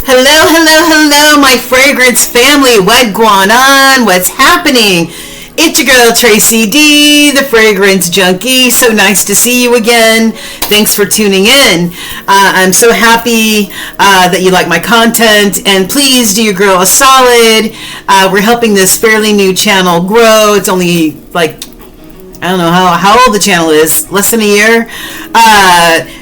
Hello, hello, hello, my fragrance family. What going on? What's happening? It's your girl, Tracy D, the fragrance junkie. So nice to see you again. Thanks for tuning in. I'm so happy that you like my content. And please do your girl a solid. We're helping this fairly new channel grow. It's only like, I don't know how old the channel is, less than a year.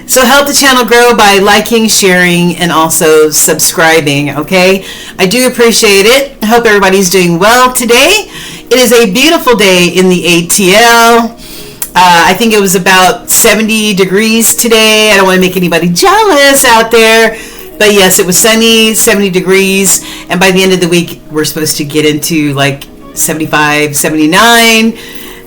So help the channel grow by liking, sharing, and also subscribing, okay? I do appreciate it. I hope everybody's doing well today. It is a beautiful day in the ATL. I think it was about 70 degrees today. I don't want to make anybody jealous out there. But yes, it was sunny, 70 degrees. And by the end of the week, we're supposed to get into like 75, 79.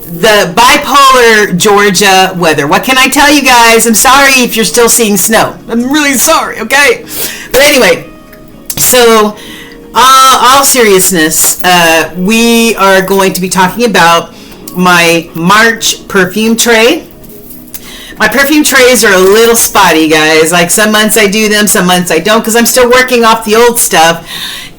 The bipolar Georgia weather. What can I tell you guys? I'm sorry if you're still seeing snow. I'm really sorry, okay? But anyway, so all seriousness, we are going to be talking about my March perfume tray. My perfume trays are a little spotty, guys. Like some months I do them, some months I don't, because I'm still working off the old stuff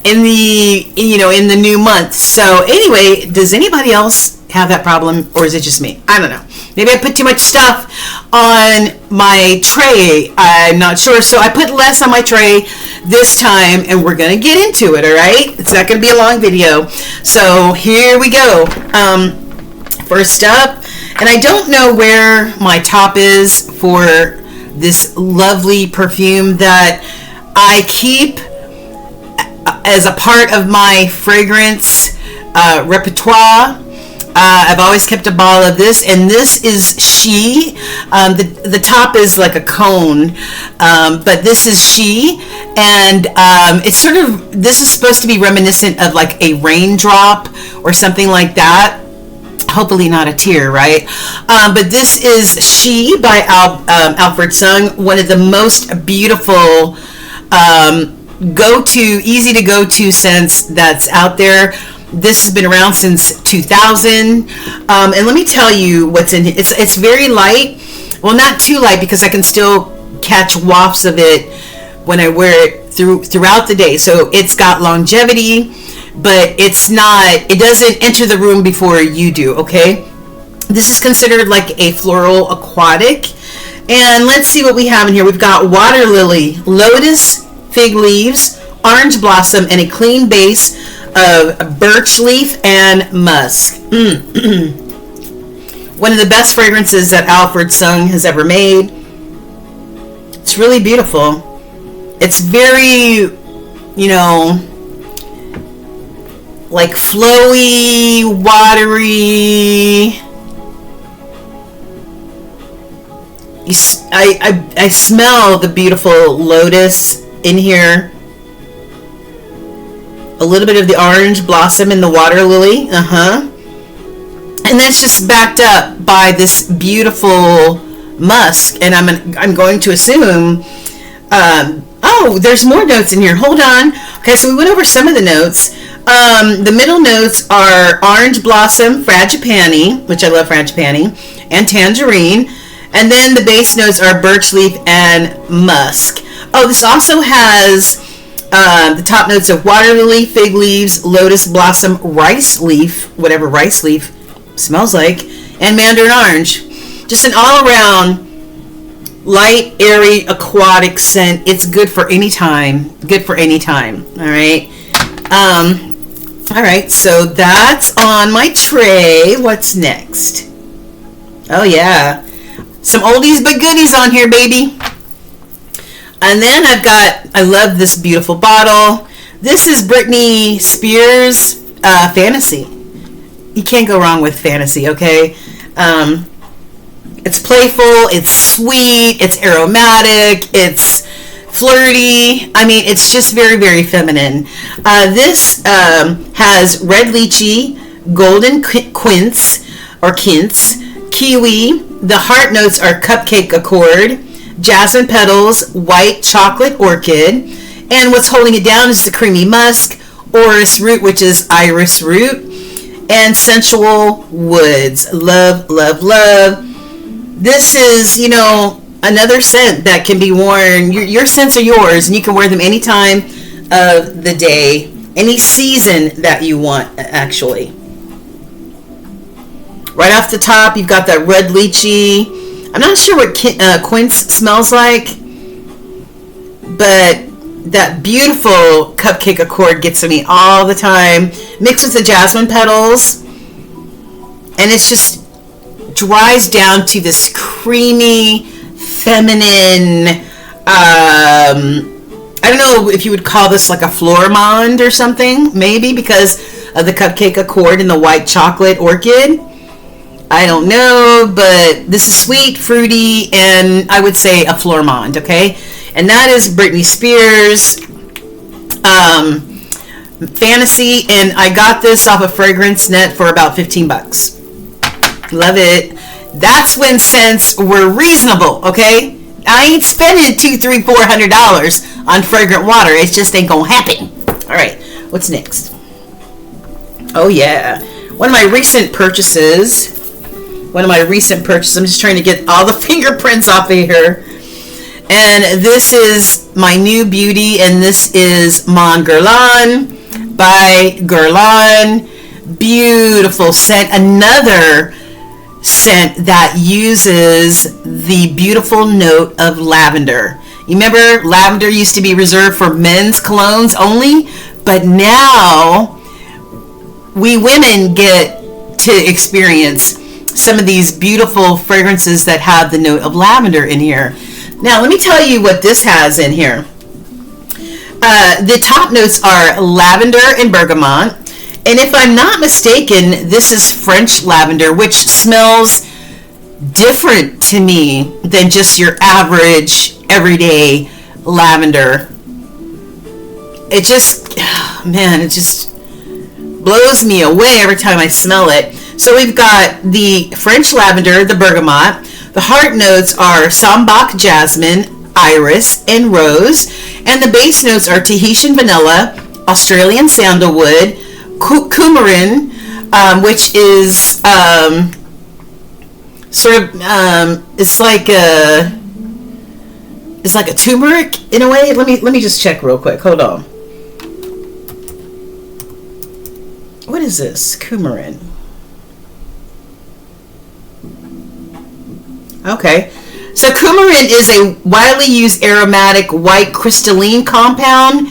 in the new month. So anyway, does anybody else have that problem, or is it just me? I don't know. Maybe I put too much stuff on my tray. I'm not sure. So I put less on my tray this time, and we're going to get into it, all right? It's not going to be a long video. So here we go. First up, and I don't know where my top is for this lovely perfume that I keep as a part of my fragrance repertoire. I've always kept a bottle of this, and this is She. The top is like a cone, but this is She, and it's sort of, this is supposed to be reminiscent of like a raindrop or something like that. Hopefully not a tear, right? But this is She by Alfred Sung, one of the most beautiful easy to go to scents that's out there. This has been around since 2000, and let me tell you what's in it. It's very light. Well, not too light, because I can still catch wafts of it when I wear it throughout the day. So it's got longevity, but it doesn't enter the room before you do, okay? This is considered like a floral aquatic. And let's see what we have in here. We've got water lily, lotus, fig leaves, orange blossom, and a clean base of birch leaf and musk. One of the best fragrances that Alfred Sung has ever made. It's really beautiful. It's very, like flowy, watery. I smell the beautiful lotus in here. A little bit of the orange blossom and the water lily. And that's just backed up by this beautiful musk. And I'm going to assume, oh, there's more notes in here. Hold on. Okay, so we went over some of the notes. The middle notes are orange blossom, frangipani, which I love frangipani, and tangerine. And then the base notes are birch leaf and musk. Oh, this also has the top notes of water lily, fig leaves, lotus blossom, rice leaf, whatever rice leaf smells like, and mandarin orange. Just an all-around light, airy, aquatic scent. It's good for any time. Good for any time. All right. All right. So that's on my tray. What's next? Oh yeah, some oldies but goodies on here, baby. And then I love this beautiful bottle. This is Britney Spears Fantasy. You can't go wrong with Fantasy, okay? It's playful, it's sweet, it's aromatic, it's flirty. I mean, it's just very, very feminine. This has red lychee, golden quince, kiwi. The heart notes are cupcake accord, jasmine petals, white chocolate orchid, and what's holding it down is the creamy musk, orris root, which is iris root, and sensual woods. Love, love, love. This is, another scent that can be worn. Your scents are yours, and you can wear them anytime, of the day, any season that you want, actually. Right off the top, you've got that red lychee. I'm not sure what quince smells like, but that beautiful cupcake accord gets to me all the time, mixed with the jasmine petals, and it's just dries down to this creamy, feminine, I don't know if you would call this like a flormond or something, maybe because of the cupcake accord and the white chocolate orchid. I don't know, but this is sweet, fruity, and I would say a flormond, okay? And that is Britney Spears Fantasy, and I got this off of FragranceNet for about 15 bucks. Love it. That's when scents were reasonable, okay? I ain't spending $200, $300, $400 on fragrant water. It just ain't gonna happen. All right, what's next? Oh yeah, one of my recent purchases. I'm just trying to get all the fingerprints off of here. And this is my new beauty, and this is Mon Guerlain by Guerlain. Beautiful scent. Another scent that uses the beautiful note of lavender. You remember lavender used to be reserved for men's colognes only, but now we women get to experience some of these beautiful fragrances that have the note of lavender in here. Now let me tell you what this has in here. The top notes are lavender and bergamot. And if I'm not mistaken, this is French lavender, which smells different to me than just your average, everyday lavender. It just, man, it just blows me away every time I smell it. So we've got the French lavender, the bergamot. The heart notes are sambac, jasmine, iris, and rose. And the base notes are Tahitian vanilla, Australian sandalwood, coumarin, which is it's like a turmeric in a way. Let me just check real quick. Hold on. What is this? Coumarin. Okay. So coumarin is a widely used aromatic white crystalline compound.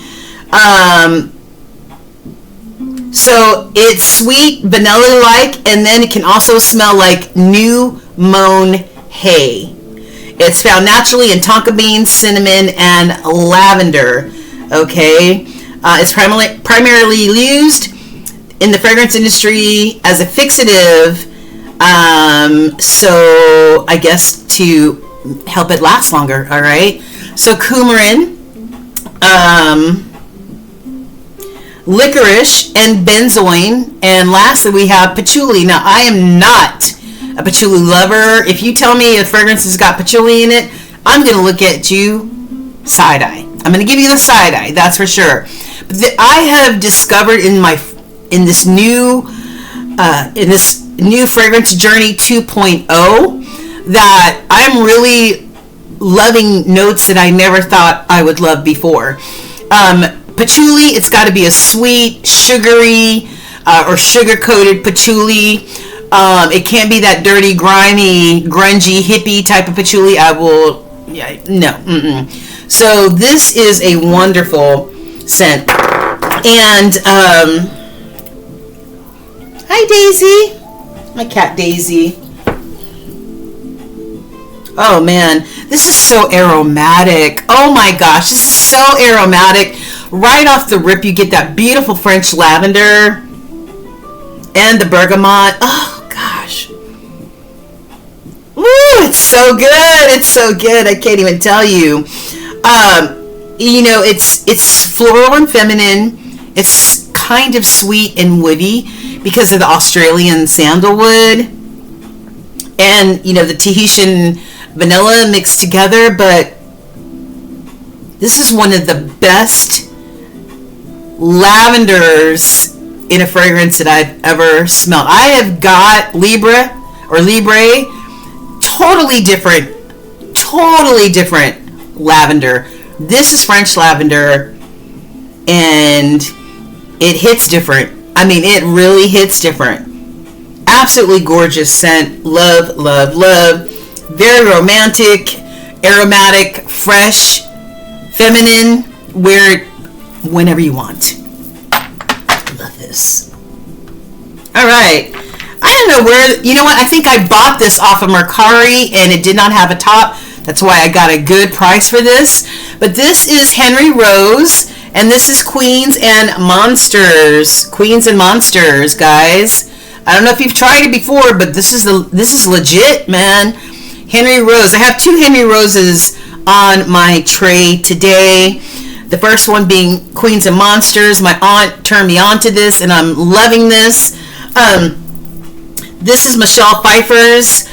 So it's sweet, vanilla-like, and then it can also smell like new mown hay. It's found naturally in tonka beans, cinnamon, and lavender. Okay, it's primarily used in the fragrance industry as a fixative. So I guess to help it last longer. All right. So coumarin, licorice, and benzoin, and lastly we have patchouli. Now I am not a patchouli lover. If you tell me a fragrance has got patchouli in it, I'm gonna look at you side eye. I'm gonna give you the side eye, that's for sure. But I have discovered in this new fragrance journey 2.0 that I'm really loving notes that I never thought I would love before. Patchouli, it's got to be a sweet, sugary, or sugar-coated patchouli. It can't be that dirty, grimy, grungy, hippie type of patchouli. No. So this is a wonderful scent. And, hi Daisy. My cat Daisy. Oh man, this is so aromatic. Oh my gosh, this is so aromatic. Right off the rip, you get that beautiful French lavender and the bergamot. Oh gosh. Woo, it's so good. It's so good. I can't even tell you. You know, it's floral and feminine. It's kind of sweet and woody because of the Australian sandalwood and, you know, the Tahitian vanilla mixed together. But this is one of the best lavenders in a fragrance that I've ever smelled. I have got Libre, totally different lavender. This is French lavender. and it hits different. I mean, it really hits different. Absolutely gorgeous scent. Love, love, love. Very romantic, aromatic, fresh, feminine. Wear it whenever you want. Love this. All right. I don't know where, you know what? I think I bought this off of MERCARI and it did not have a top. That's why I got a good price for this. But this is Henry Rose, and this is Queens and Monsters. Queens and Monsters, guys. I don't know if you've tried it before, but this is legit, man. Henry Rose. I have 2 Henry Roses on my tray today. The first one being Queens and Monsters. My aunt turned me on to this, and I'm loving this. This is Michelle Pfeiffer's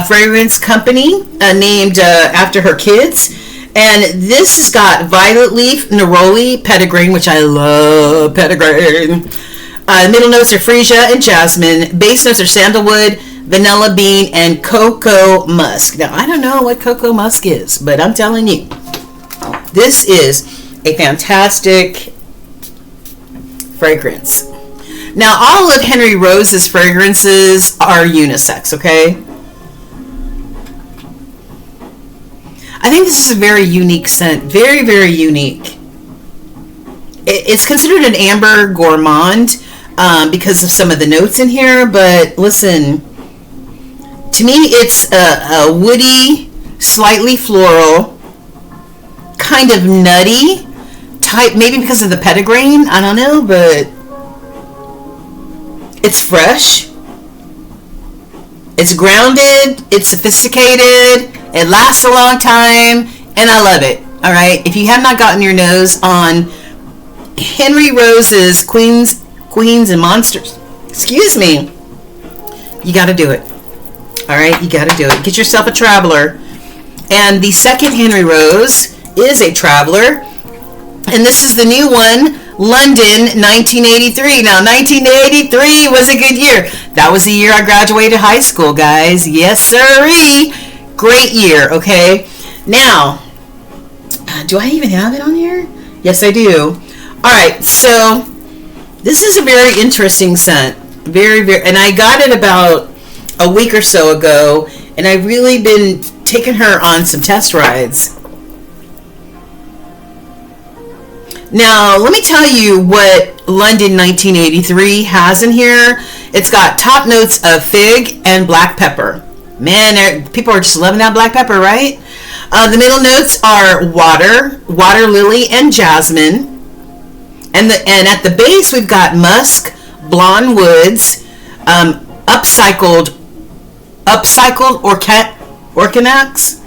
fragrance company, named after her kids. And this has got violet leaf, neroli, petitgrain, which I love petitgrain. Middle notes are freesia and jasmine. Base notes are sandalwood, vanilla bean, and cocoa musk. Now, I don't know what cocoa musk is, but I'm telling you, this is a fantastic fragrance. Now, all of Henry Rose's fragrances are unisex, okay? I think this is a very unique scent. Very, very unique. It's considered an amber gourmand because of some of the notes in here, but listen, to me it's a woody, slightly floral, kind of nutty type, maybe because of the petitgrain, I don't know, but it's fresh, it's grounded, it's sophisticated, it lasts a long time, and I love it. All right, if you have not gotten your nose on Henry Rose's Queens and Monsters, excuse me, you got to do it. All right, you got to do it. Get yourself a Traveler. And the second Henry Rose is a Traveler, and this is the new one, London 1983. Now, 1983 was a good year. That was the year I graduated high school, guys. Yes, sirree. Great year, okay? Now, do I even have it on here? Yes, I do. All right, so this is a very interesting scent. Very, very, and I got it about a week or so ago, and I've really been taking her on some test rides. Now, let me tell you what London 1983 has in here. It's got top notes of fig and black pepper. Man, people are just loving that black pepper, right? The middle notes are water lily, and jasmine. And at the base, we've got musk, blonde woods, upcycled orchinox.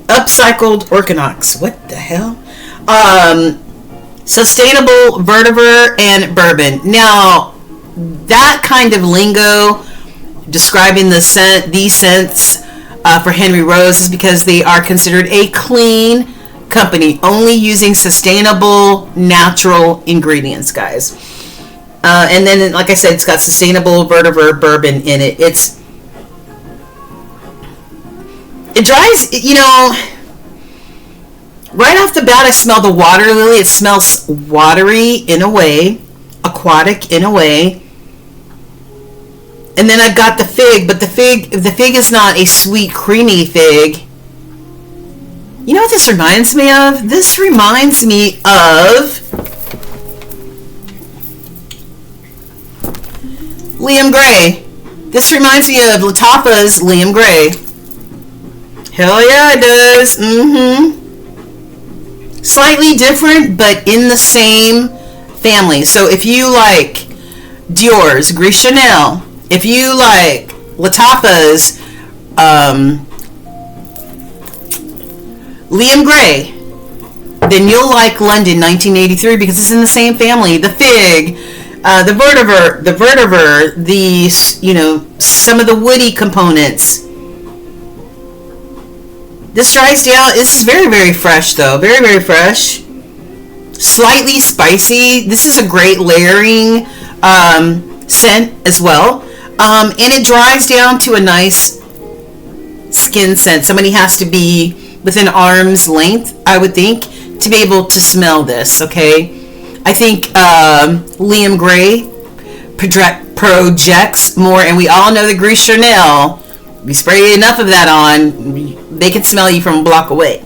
Upcycled orchinox. What the hell? Sustainable vetiver and bourbon. Now, that kind of lingo describing these scents for Henry Rose is because they are considered a clean company, only using sustainable, natural ingredients, guys. And then, like I said, it's got sustainable vetiver bourbon in it. It dries, you know. Right off the bat, I smell the water lily. It smells watery in a way, aquatic in a way. And then I've got the fig, but the fig is not a sweet, creamy fig. You know what this reminds me of? This reminds me of Liam Gray. This reminds me of Lattafa's Liam Gray. Hell yeah, it does. Slightly different, but in the same family. So if you like Dior's, Gris Chanel, if you like Lattafa's Liam Gray, then you'll like London 1983 because it's in the same family. The fig, the vetiver, some of the woody components. This dries down. This is very, very fresh, though. Very, very fresh. Slightly spicy. This is a great layering scent as well. And it dries down to a nice skin scent. Somebody has to be within arm's length, I would think, to be able to smell this, okay? I think Liam Gray projects more, and we all know the Grease Chanel. We spray enough of that on, they can smell you from a block away.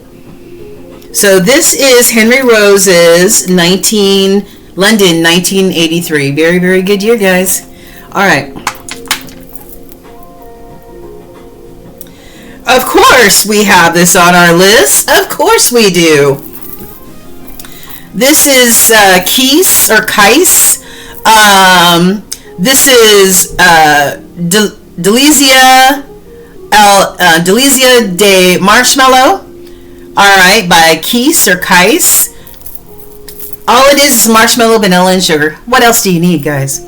So this is Henry Rose's London 1983. Very, very good year, guys. All right. Of course we have this on our list. Of course we do. This is Kyse or Kyse. This is Delizia de Marshmallow. Alright, by Kyse or Kyse. All it is marshmallow, vanilla, and sugar. What else do you need, guys?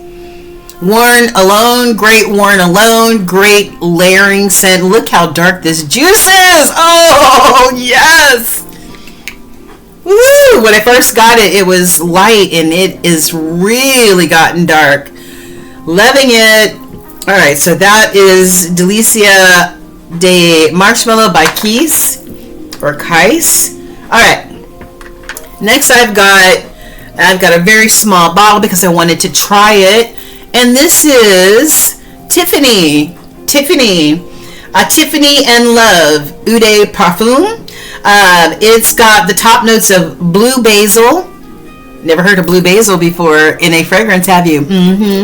Worn alone, great worn alone, great layering scent. Look how dark this juice is. Oh, yes. Woo! When I first got it, it was light, and it is really gotten dark. Loving it. Alright, so that is Delizia de Marshmallow by Kyse or Kyse. Alright. Next I've got a very small bottle because I wanted to try it. And this is Tiffany and Love Eau de Parfum. It's got the top notes of blue basil. Never heard of blue basil before in a fragrance, have you?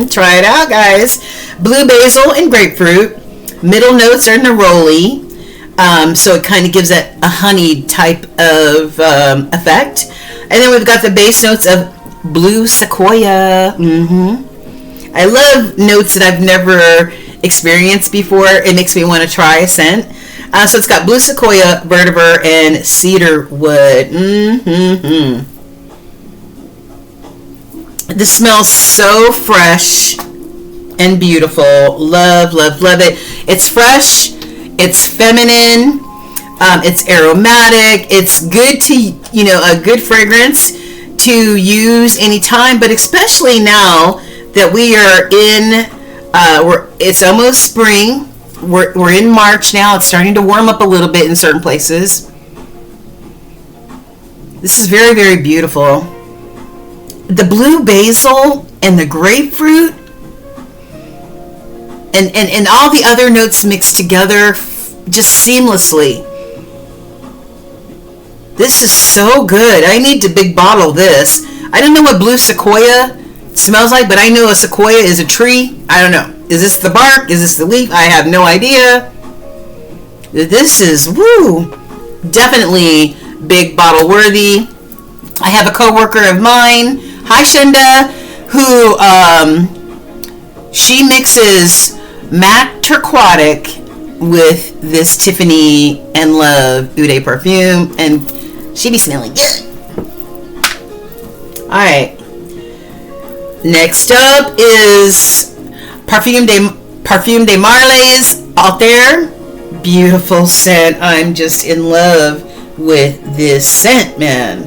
Try it out, guys. Blue basil and grapefruit. Middle notes are neroli. So it kind of gives it a honey type of effect. And then we've got the base notes of blue sequoia. I love notes that I've never experienced before. It makes me want to try a scent. So it's got blue sequoia, vetiver, and cedar wood. This smells so fresh and beautiful. Love, love, love it. It's fresh. It's feminine. It's aromatic. It's good to, a good fragrance to use anytime, but especially now that we are in, it's almost spring. We're in March now. It's starting to warm up a little bit in certain places. This is very, very beautiful. The blue basil and the grapefruit and all the other notes mixed together just seamlessly. This is so good. I need to big bottle this. I don't know what blue sequoia smells like, but I know a sequoia is a tree. I don't know. Is this the bark? Is this the leaf? I have no idea. This is, definitely big bottle worthy. I have a coworker of mine, hi Shenda, who she mixes matte turquoise with this Tiffany and Love Eau de Perfume, and she be smelling good. Alright. Next up is Perfume de Marley's Althair. Beautiful scent. I'm just in love with this scent, man.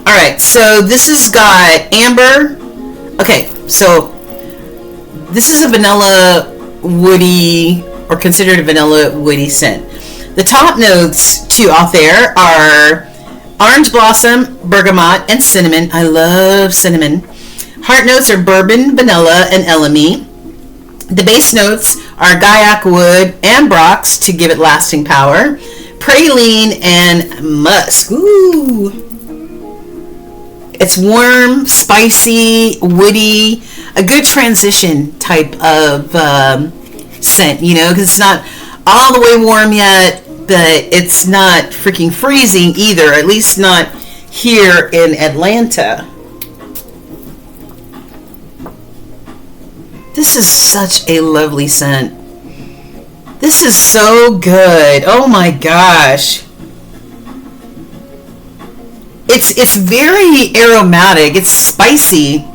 Alright, so this has got amber. Okay, so this is a vanilla woody, or considered a vanilla woody scent. The top notes to Althair are orange blossom, bergamot, and cinnamon. I love cinnamon. Heart notes are bourbon, vanilla, and elemi. The base notes are guaiac wood and brox to give it lasting power. Praline and musk. Ooh. It's warm, spicy, woody, a good transition type of scent, because it's not all the way warm yet, but it's not freaking freezing either, at least not here in Atlanta. This is such a lovely scent. This is so good. Oh my gosh. It's very aromatic. It's spicy.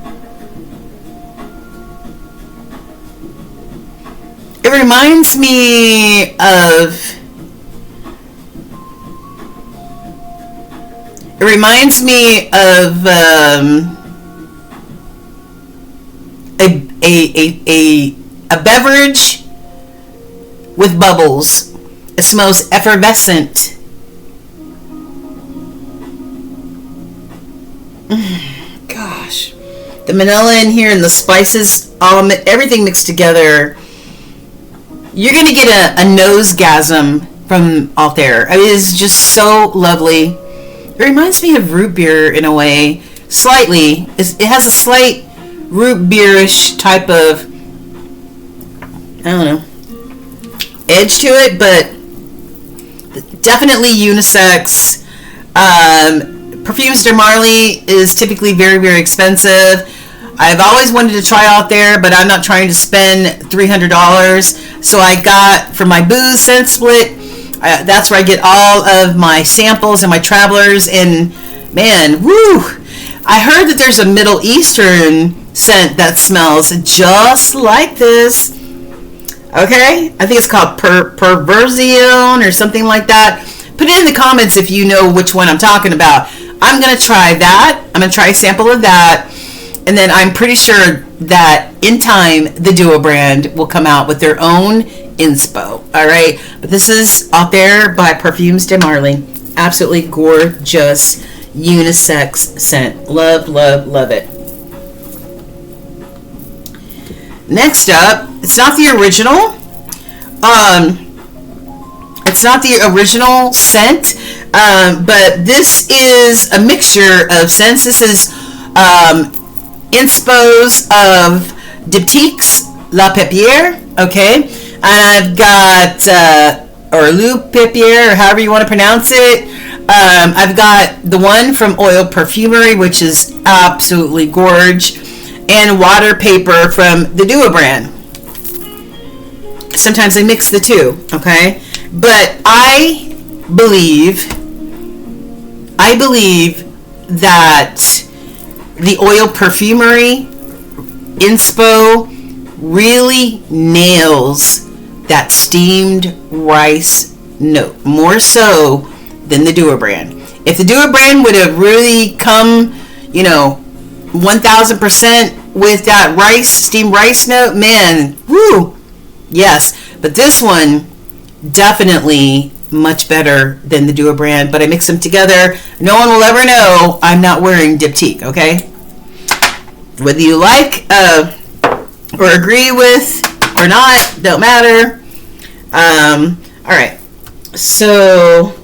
It reminds me of a beverage with bubbles. It smells effervescent. Gosh, the vanilla in here and the spices, everything mixed together. You're gonna get a nosegasm from Althair. I mean, it's just so lovely. It reminds me of root beer in a way, slightly. It has a slight root beerish type of, I don't know, edge to it, but definitely unisex. Perfumes de Marley is typically very, very expensive. I've always wanted to try Althair, but I'm not trying to spend $300. So I got, for my booze scent split, that's where I get all of my samples and my travelers. And man, woo! I heard that there's a Middle Eastern scent that smells just like this. Okay? I think it's called Perversion or something like that. Put it in the comments if you know which one I'm talking about. I'm going to try that. I'm going to try a sample of that. And then I'm pretty sure that in time, the Duo brand will come out with their own inspo. All right. But this is Althair by Perfumes de Marley. Absolutely gorgeous unisex scent. Love, love, love it. Next up, it's not the original. It's not the original scent, but this is a mixture of scents. This is inspos of Diptyque's La Papier, okay? And I've got, or Le Papier, or however you want to pronounce it. I've got the one from Oil Perfumery, which is absolutely gorge, and Water Paper from the Duo brand. Sometimes I mix the two, okay? But I believe that the Oil Perfumery inspo really nails that steamed rice note, more so than the Duo brand. If the Duo brand would have really come, 1000% with that steamed rice note, man, woo, yes. But this one, definitely much better than the Duo brand, but I mix them together. No one will ever know I'm not wearing Diptyque, okay? Whether you like or agree with or not, don't matter. All right. So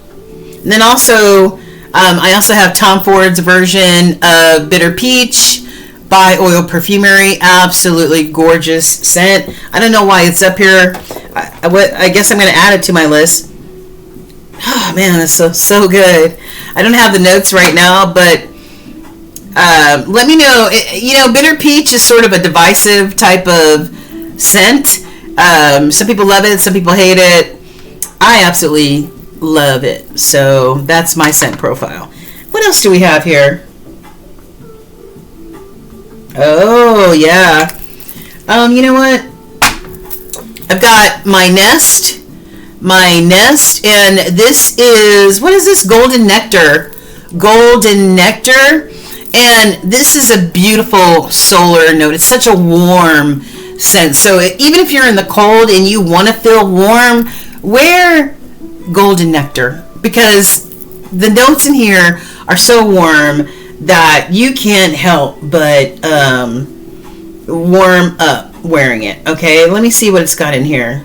then also, I also have Tom Ford's version of Bitter Peach by Oil Perfumery. Absolutely gorgeous scent. I don't know why it's up here. I guess I'm going to add it to my list. Oh man, that's so good. I don't have the notes right now, but let me know. Bitter Peach is sort of a divisive type of scent. Some people love it, some people hate it. I absolutely love it. So that's my scent profile. What else do we have here? Oh yeah. You know what? I've got my Nest, and this is, what is this? Golden Nectar, and this is a beautiful solar note. It's such a warm scent. So even if you're in the cold and you want to feel warm, wear Golden Nectar, because the notes in here are so warm that you can't help but warm up wearing it. Okay, let me see what it's got in here.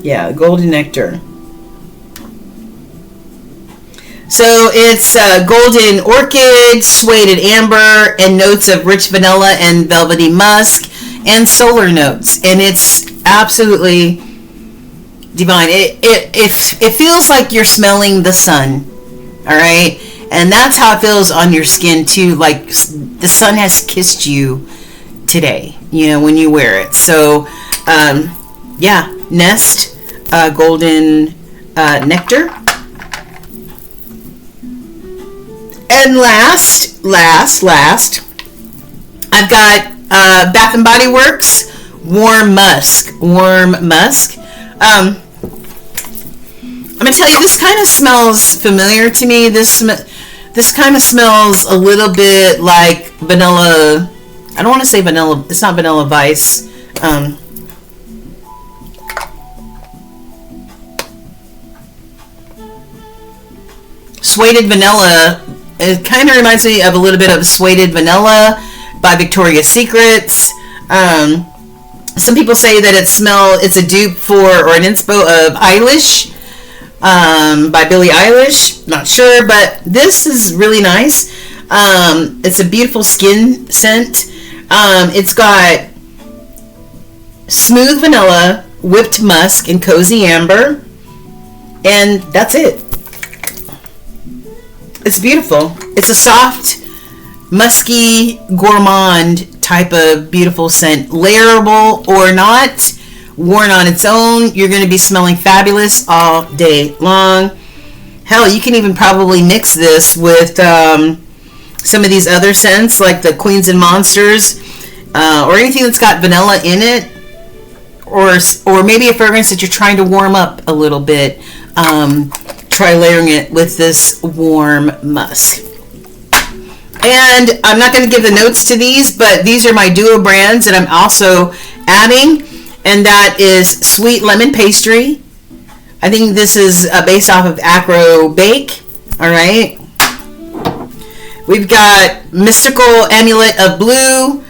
Yeah, Golden Nectar. So it's golden orchid, suede amber, and notes of rich vanilla and velvety musk, and solar notes. And it's absolutely divine. It feels like you're smelling the sun. All right, and that's how it feels on your skin too. Like the sun has kissed you today. When you wear it. So yeah, Nest Golden Nectar. And last, I've got Bath and Body Works Warm Musk. I'm gonna tell you, this kind of smells familiar to me. This kind of smells a little bit like vanilla. I don't want to say vanilla. It's not Vanilla Vice. Suede Vanilla. It kind of reminds me of a little bit of Suede Vanilla by Victoria's Secrets. Some people say that it's a dupe for, or an inspo of Eilish, by Billie Eilish. Not sure, but this is really nice. It's a beautiful skin scent. It's got smooth vanilla, whipped musk, and cozy amber. And that's it. It's beautiful. It's a soft, musky, gourmand type of beautiful scent. Layerable or not, worn on its own, you're going to be smelling fabulous all day long. Hell, you can even probably mix this with some of these other scents like the Queens and Monsters, or anything that's got vanilla in it, or maybe a fragrance that you're trying to warm up a little bit. Try layering it with this warm musk. And I'm not going to give the notes to these, but these are my duo brands that I'm also adding, and that is Sweet Lemon Pastry. I think this is based off of Acro Bake. All right. We've got Mystical Amulet of Blue,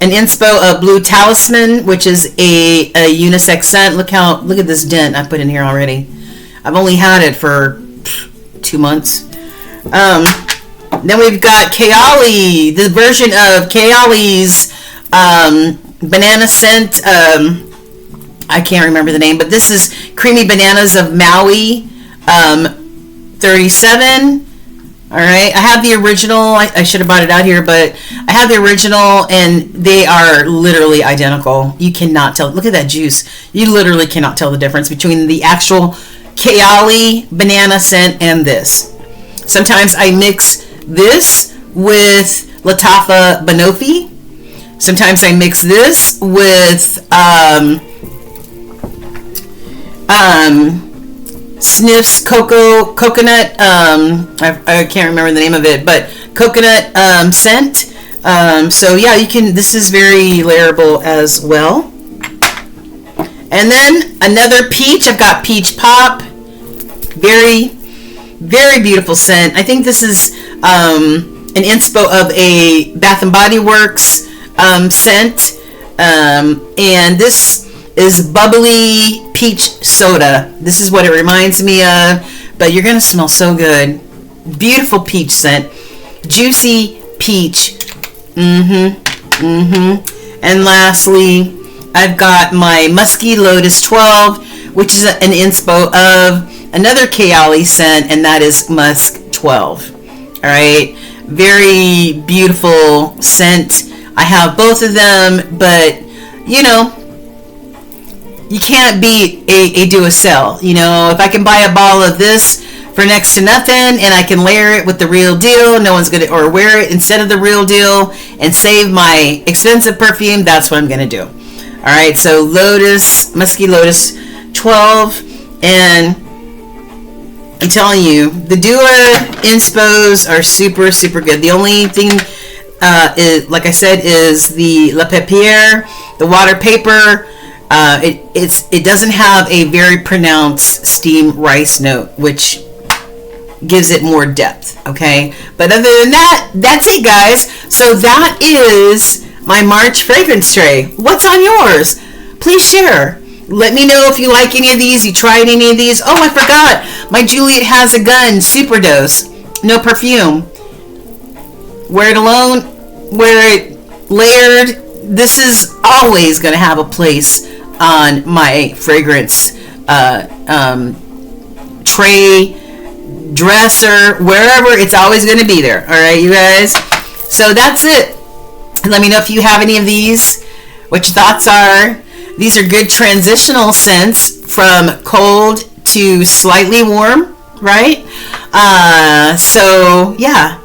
an inspo of Blue Talisman, which is a unisex scent. Look at this dent I put in here already. I've only had it for 2 months. Then we've got Kayali, the version of Kayali's banana scent. I can't remember the name, but this is Creamy Bananas of Maui 37. All right, I have the original. I should have brought it out here, but I have the original, and they are literally identical. You cannot tell. Look at that juice. You literally cannot tell the difference between the actual Kayali banana scent and this. Sometimes I mix this with Latafa Banoffee. Sometimes I mix this with Sniff's coconut. I can't remember the name of it, but coconut scent. So yeah, you can. This is very layerable as well. And then another peach. I've got Peach Pop. Very, very beautiful scent. I think this is an inspo of a Bath and Body Works scent. And this is bubbly peach soda. This is what it reminds me of, but you're gonna smell so good. Beautiful peach scent, juicy peach. And lastly, I've got my Musky Lotus 12, which is an inspo of another Kayali scent, and that is Musk 12. All right, very beautiful scent. I have both of them, but you know, you can't beat a do-a-sell. You know, if I can buy a bottle of this for next to nothing, and I can layer it with the real deal, no one's gonna, or wear it instead of the real deal and save my expensive perfume, that's what I'm gonna do. All right, so Musky Lotus 12, and I'm telling you, the Dua inspos are super, super good. The only thing, is, like I said, is the La Papier, the water paper. It doesn't have a very pronounced steam rice note, which gives it more depth. Okay, but other than that, that's it, guys. So that is my March fragrance tray. What's on yours? Please share. Let me know if you like any of these, you tried any of these. Oh, I forgot. My Juliet Has a Gun Super Dose. No perfume. Wear it alone. Wear it layered. This is always going to have a place on my fragrance tray, dresser, wherever. It's always going to be there. All right, you guys. So that's it. Let me know if you have any of these, what your thoughts are. These are good transitional scents from cold to slightly warm, right? So yeah,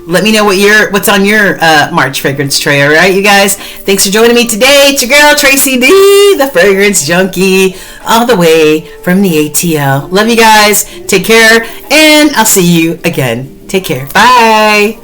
let me know what's on your March fragrance tray. All right, you guys. Thanks for joining me today. It's your girl Tracy D, the fragrance junkie, all the way from the ATL. Love you guys. Take care, and I'll see you again. Take care. Bye.